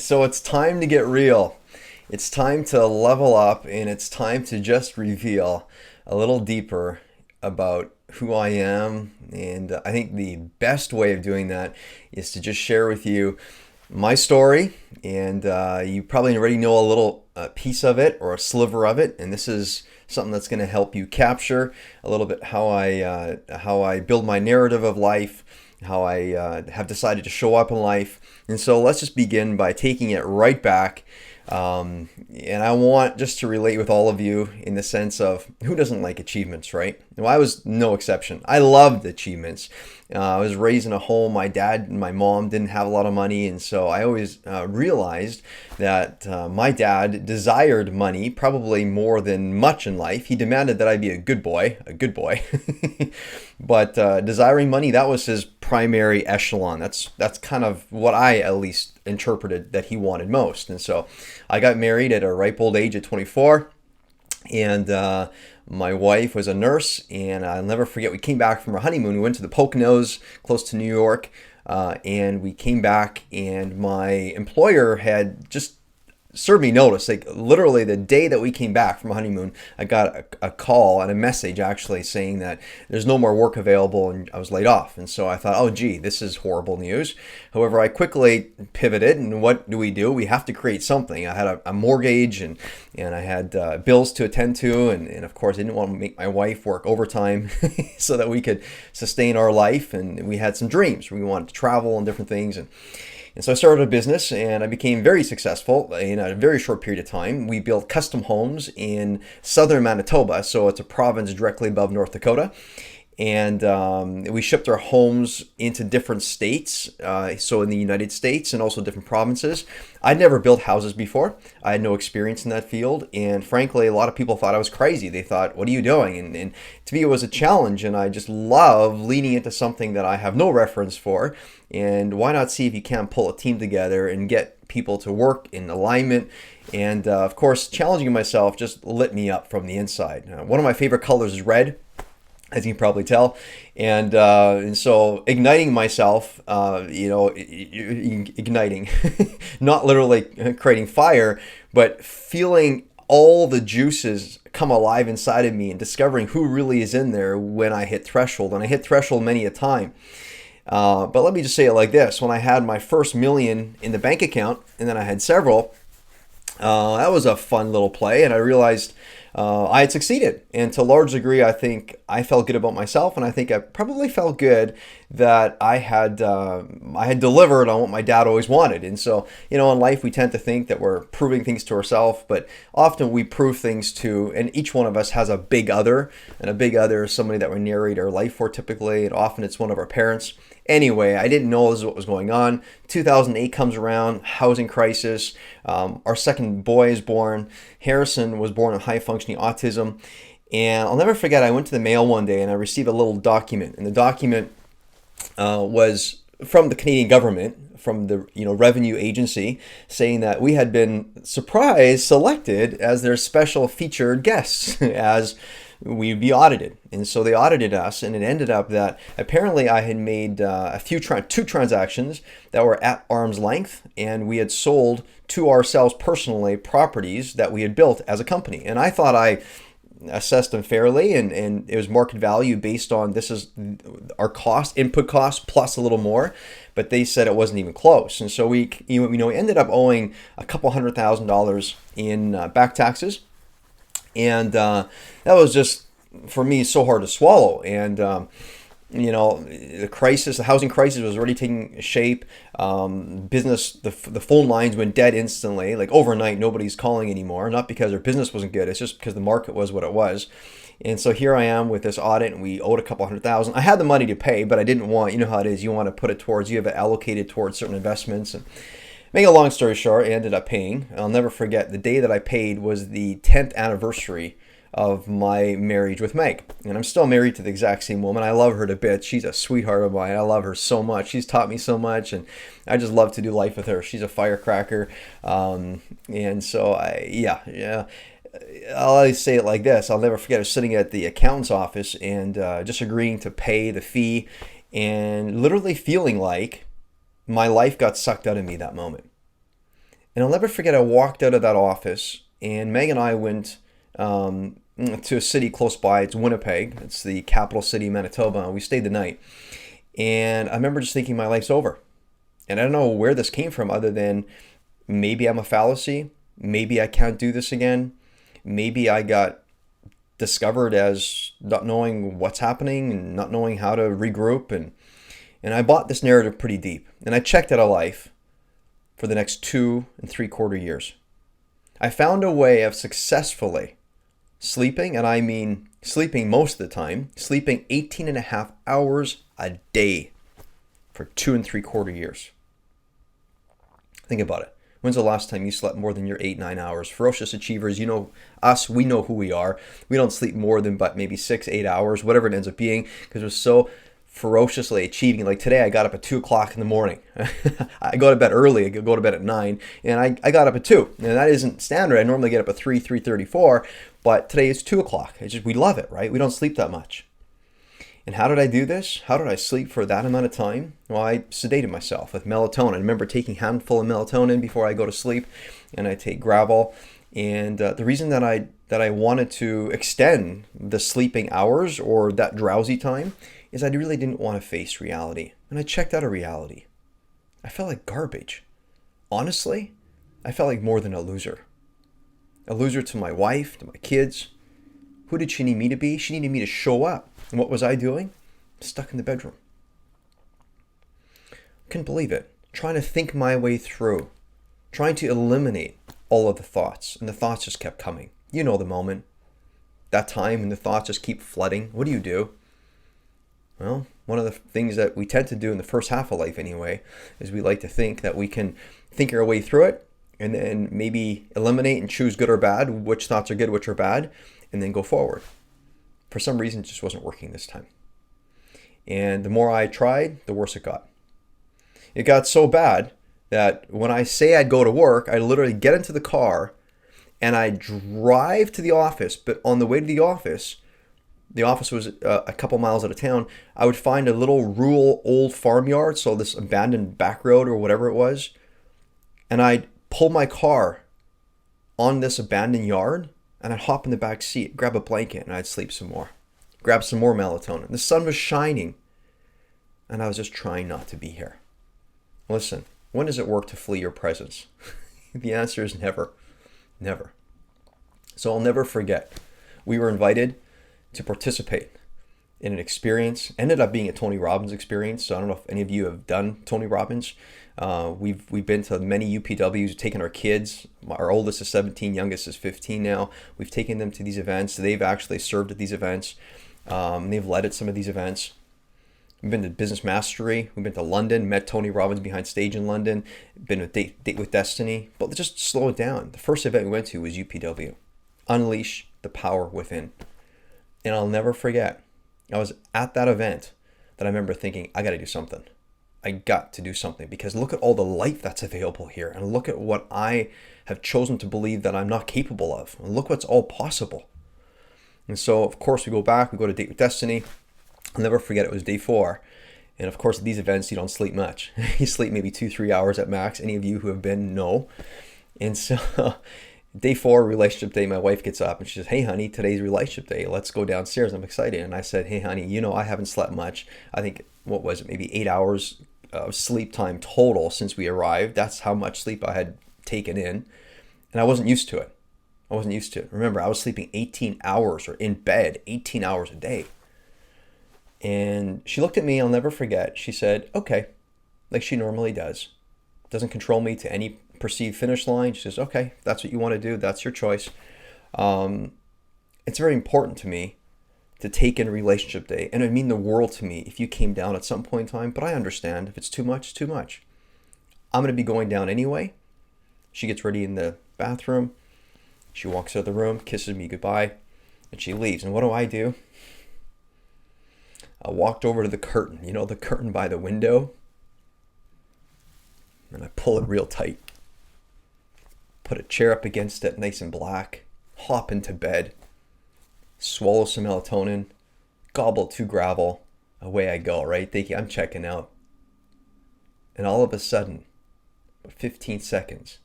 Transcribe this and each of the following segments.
So it's time to get real. It's time to level up and it's time to just reveal a little deeper about who I am. And I think the best way of doing that is to just share with you my story. And you probably already know a little piece of it or a sliver of it. And this is something that's going to help you capture a little bit how I build my narrative of life, how I have decided to show up in life. And so let's just begin by taking it right back. And I want just to relate with all of you in the sense of who doesn't like achievements, right? Well, I was no exception. I loved achievements. I was raised in a home. My dad and my mom didn't have a lot of money, and so I always realized that my dad desired money probably more than much in life. He demanded that I be a good boy. But desiring money, that was his primary echelon. That's kind of what I at least interpreted that he wanted most. And so I got married at a ripe old age at 24, and my wife was a nurse, and I'll never forget, we came back from our honeymoon. We went to the Poconos close to New York, and we came back, and my employer had just served me notice. Like literally the day that we came back from a honeymoon, I got a call and a message actually saying that there's no more work available and I was laid off. And so I thought, oh gee, this is horrible news. However, I quickly pivoted, and what do? We have to create something. I had a mortgage, and I had bills to attend to, and of course I didn't want to make my wife work overtime so that we could sustain our life. And we had some dreams. We wanted to travel and different things, and so I started a business, and I became very successful in a very short period of time. We built custom homes in southern Manitoba, so it's a province directly above North Dakota. And we shipped our homes into different states, so in the United States and also different provinces. I'd never built houses before. I had no experience in that field. And frankly, a lot of people thought I was crazy. They thought, what are you doing? And to me, it was a challenge. And I just love leaning into something that I have no reference for. And why not see if you can pull a team together and get people to work in alignment? And of course, challenging myself just lit me up from the inside. One of my favorite colors is red, as you can probably tell, and so igniting myself, igniting, not literally creating fire, but feeling all the juices come alive inside of me and discovering who really is in there when I hit threshold. And I hit threshold many a time. But let me just say it like this. When I had my first million in the bank account, and then I had several, that was a fun little play, and I realized I had succeeded. And to a large degree, I think I felt good about myself, and I think I probably felt good that I had delivered on what my dad always wanted. And so, in life, we tend to think that we're proving things to ourselves, but often we prove things to, and each one of us has a big other, and a big other is somebody that we narrate our life for typically, and often it's one of our parents. Anyway, I didn't know this is what was going on. 2008 comes around, housing crisis. Our second boy is born. Harrison was born with high-functioning autism. And I'll never forget, I went to the mail one day and I received a little document. And the document was from the Canadian government, from the revenue agency, saying that we had been selected as their special featured guests as we'd be audited. And so they audited us, and it ended up that apparently I had made two transactions that were at arm's length, and we had sold to ourselves personally properties that we had built as a company. And I thought I assessed them fairly, and it was market value based on this is our input cost plus a little more, but they said it wasn't even close. And so we ended up owing a couple $100,000 in back taxes. And that was just, for me, so hard to swallow. And, the housing crisis was already taking shape. The phone lines went dead instantly. Like overnight, nobody's calling anymore. Not because their business wasn't good. It's just because the market was what it was. And so here I am with this audit, and we owed a couple $100,000. I had the money to pay, but I didn't want, you know how it is. You want to put it towards, you have it allocated towards certain investments. And making a long story short, I ended up paying. I'll never forget, the day that I paid was the 10th anniversary of my marriage with Meg. And I'm still married to the exact same woman. I love her to bits. She's a sweetheart of mine. I love her so much. She's taught me so much, and I just love to do life with her. She's a firecracker. And so, I'll always say it like this. I'll never forget, I was sitting at the accountant's office and just agreeing to pay the fee and literally feeling like my life got sucked out of me that moment. And I'll never forget, I walked out of that office, and Meg and I went to a city close by. It's Winnipeg. It's the capital city of Manitoba. We stayed the night. And I remember just thinking my life's over. And I don't know where this came from other than maybe I'm a fallacy. Maybe I can't do this again. Maybe I got discovered as not knowing what's happening and not knowing how to regroup. And I bought this narrative pretty deep. And I checked out a life for the next 2.75 years. I found a way of successfully sleeping, and I mean sleeping most of the time, sleeping 18.5 hours a day for 2.75 years. Think about it. When's the last time you slept more than your 8-9 hours? Ferocious achievers, you know us, we know who we are. We don't sleep more than but maybe 6-8 hours, whatever it ends up being, because we're so ferociously achieving. Like today, I got up at 2 o'clock in the morning. I go to bed early. I go to bed at 9, and I got up at 2. And that isn't standard. I normally get up at 3:34, but today it's 2 o'clock. It's just, we love it, right? We don't sleep that much. And how did I do this? How did I sleep for that amount of time? Well, I sedated myself with melatonin. I remember taking a handful of melatonin before I go to sleep, and I take Gravol. And the reason that I wanted to extend the sleeping hours or that drowsy time is I really didn't want to face reality. And I checked out of reality. I felt like garbage. Honestly, I felt like more than a loser. A loser to my wife, to my kids. Who did she need me to be? She needed me to show up. And what was I doing? Stuck in the bedroom. Couldn't believe it. Trying to think my way through. Trying to eliminate all of the thoughts. And the thoughts just kept coming. You know the moment. That time when the thoughts just keep flooding. What do? Well, one of the things that we tend to do in the first half of life anyway, is we like to think that we can think our way through it and then maybe eliminate and choose good or bad, which thoughts are good, which are bad, and then go forward. For some reason, it just wasn't working this time. And the more I tried, the worse it got. It got so bad that when I say I'd go to work, I literally get into the car and I drive to the office. But on the way to the office was a couple miles out of town. I would find a little rural old farmyard, so this abandoned back road or whatever it was. And I'd pull my car on this abandoned yard, and I'd hop in the back seat, grab a blanket, and I'd sleep some more. Grab some more melatonin. The sun was shining, and I was just trying not to be here. Listen, when does it work to flee your presence? The answer is never. Never. So I'll never forget. We were invited to participate in an experience. Ended up being a Tony Robbins experience. So I don't know if any of you have done Tony Robbins. We've been to many UPWs, taken our kids. Our oldest is 17, youngest is 15 now. We've taken them to these events. They've actually served at these events. They've led at some of these events. We've been to Business Mastery. We've been to London, met Tony Robbins behind stage in London. Been to Date with Destiny. But just slow it down. The first event we went to was UPW. Unleash the power within. And I'll never forget, I was at that event that I remember thinking, I got to do something. I got to do something because look at all the light that's available here. And look at what I have chosen to believe that I'm not capable of. And look what's all possible. And so, of course, we go back, we go to Date with Destiny. I'll never forget, it was day 4. And of course, at these events, you don't sleep much. You sleep maybe 2-3 hours at max. Any of you who have been know. And so day 4, relationship day, my wife gets up and she says, hey, honey, today's relationship day. Let's go downstairs. I'm excited. And I said, hey, honey, you know, I haven't slept much. I think, what was it, maybe 8 hours of sleep time total since we arrived. That's how much sleep I had taken in. And I wasn't used to it. Remember, I was sleeping 18 hours or in bed 18 hours a day. And she looked at me, I'll never forget. She said, okay, like she normally does. Doesn't control me to any perceived finish line. She says, okay, if that's what you want to do. That's your choice. It's very important to me to take in relationship day. And it would mean the world to me if you came down at some point in time. But I understand if it's too much, it's too much. I'm going to be going down anyway. She gets ready in the bathroom. She walks out of the room, kisses me goodbye, and she leaves. And what do? I walked over to the curtain, you know, the curtain by the window, and I pull it real tight. Put a chair up against it, nice and black, hop into bed, swallow some melatonin, gobble 2 Gravol, away I go, right? Thinking I'm checking out. And all of a sudden, 15 seconds,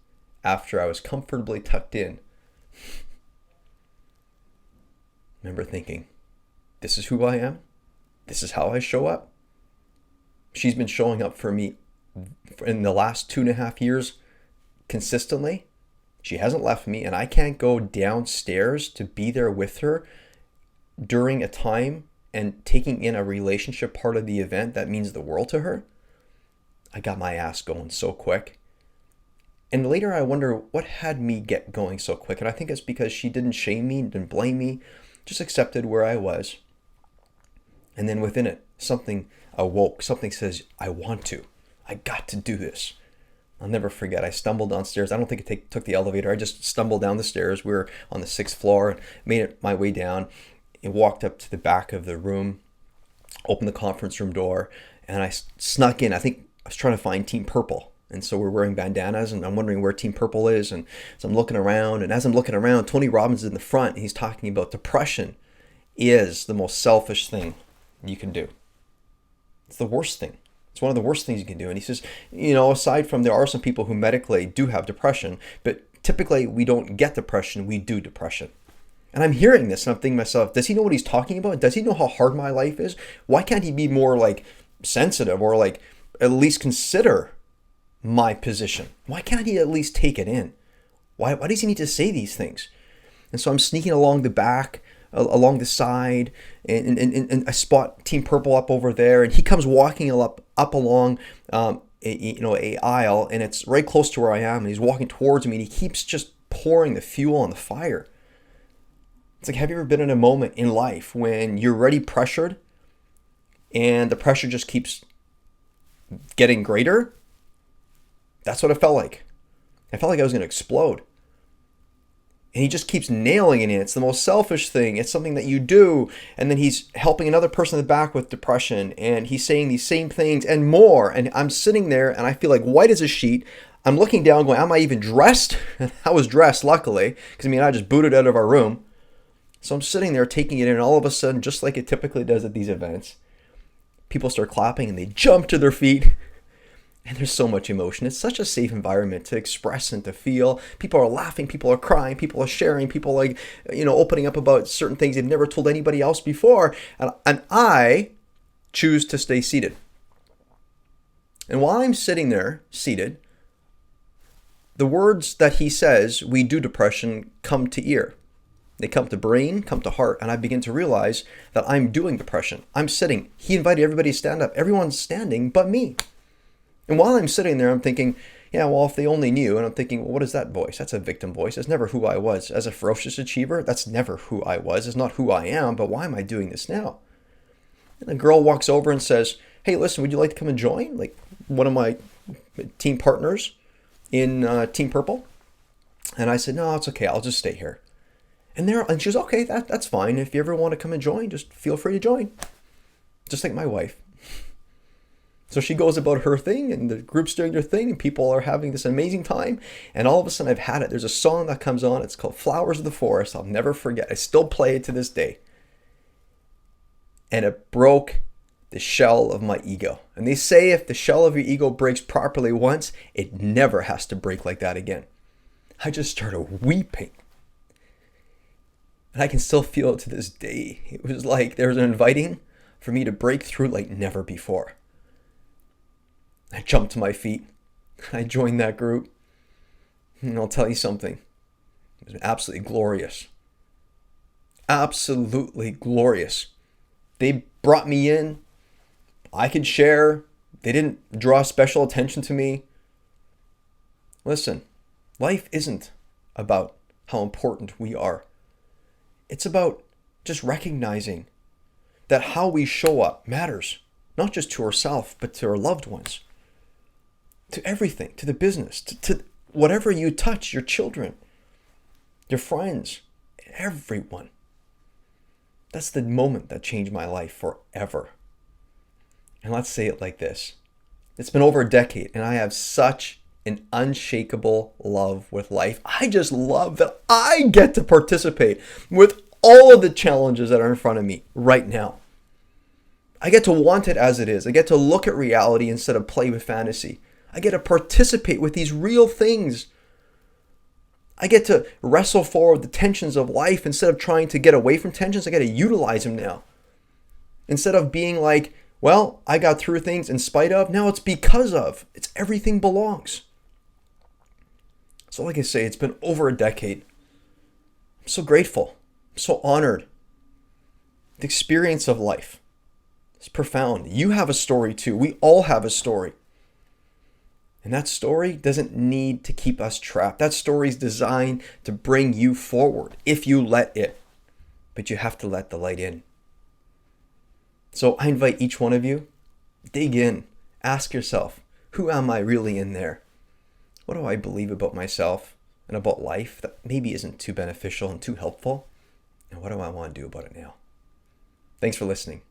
after I was comfortably tucked in, I remember thinking, this is who I am. This is how I show up. She's been showing up for me in the last 2.5 years consistently. She hasn't left me, and I can't go downstairs to be there with her during a time and taking in a relationship part of the event that means the world to her. I got my ass going so quick. And later I wonder what had me get going so quick. And I think it's because she didn't shame me, didn't blame me, just accepted where I was. And then within it, something awoke. Something says, I want to. I got to do this. I'll never forget. I stumbled downstairs. I don't think it took the elevator. I just stumbled down the stairs. We were on the 6th floor and made it my way down and walked up to the back of the room, opened the conference room door, and I snuck in. I think I was trying to find Team Purple. And so we're wearing bandanas, and I'm wondering where Team Purple is. And so I'm looking around, and as I'm looking around, Tony Robbins is in the front, and he's talking about depression is the most selfish thing you can do. It's the worst thing. It's one of the worst things you can do. And he says, aside from there are some people who medically do have depression, but typically we don't get depression, we do depression. And I'm hearing this and I'm thinking to myself, does he know what he's talking about? Does he know how hard my life is? Why can't he be more sensitive or at least consider my position? Why can't he at least take it in? Why does he need to say these things? And so I'm sneaking along the back, along the side, and I spot Team Purple up over there, and he comes walking up along a aisle, and it's right close to where I am, and he's walking towards me, and he keeps just pouring the fuel on the fire. It's like, have you ever been in a moment in life when you're already pressured and the pressure just keeps getting greater? That's what it felt like. I felt like I was going to explode. And he just keeps nailing it in. It's the most selfish thing. It's something that you do. And then he's helping another person in the back with depression. And he's saying these same things and more. And I'm sitting there and I feel like white as a sheet. I'm looking down going, am I even dressed? And I was dressed, luckily. Because I just booted out of our room. So I'm sitting there taking it in. And all of a sudden, just like it typically does at these events, people start clapping and they jump to their feet. And there's so much emotion. It's such a safe environment to express and to feel. People are laughing, people are crying, people are sharing, people opening up about certain things they've never told anybody else before. And I choose to stay seated. And while I'm sitting there seated, the words that he says, we do depression, come to ear. They come to brain, come to heart, and I begin to realize that I'm doing depression. I'm sitting. He invited everybody to stand up. Everyone's standing but me. And while I'm sitting there, I'm thinking, yeah, well, if they only knew. And I'm thinking, well, what is that voice? That's a victim voice. That's never who I was. As a ferocious achiever, that's never who I was. It's not who I am, but why am I doing this now? And a girl walks over and says, hey, listen, would you like to come and join? Like one of my team partners in Team Purple. And I said, no, it's okay. I'll just stay here. And she goes, okay, that's fine. If you ever want to come and join, just feel free to join. Just like my wife. So she goes about her thing, and the group's doing their thing, and people are having this amazing time. And all of a sudden, I've had it. There's a song that comes on. It's called Flowers of the Forest. I'll never forget. I still play it to this day. And it broke the shell of my ego. And they say if the shell of your ego breaks properly once, it never has to break like that again. I just started weeping. And I can still feel it to this day. It was like there was an inviting for me to break through like never before. I jumped to my feet. I joined that group. And I'll tell you something. It was absolutely glorious. Absolutely glorious. They brought me in. I could share. They didn't draw special attention to me. Listen, life isn't about how important we are. It's about just recognizing that how we show up matters, not just to ourselves, but to our loved ones. To everything, to the business, to whatever you touch, your children, your friends, everyone. That's the moment that changed my life forever. And let's say it like this. It's been over a decade, and I have such an unshakable love with life. I just love that I get to participate with all of the challenges that are in front of me right now. I get to want it as it is. I get to look at reality instead of play with fantasy. I get to participate with these real things. I get to wrestle forward the tensions of life. Instead of trying to get away from tensions, I got to utilize them now. Instead of being like, well, I got through things in spite of, now it's because of. It's everything belongs. So like I say, it's been over a decade. I'm so grateful. I'm so honored. The experience of life is profound. You have a story too. We all have a story. And that story doesn't need to keep us trapped. That story is designed to bring you forward if you let it. But you have to let the light in. So I invite each one of you, dig in. Ask yourself, who am I really in there? What do I believe about myself and about life that maybe isn't too beneficial and too helpful? And what do I want to do about it now? Thanks for listening.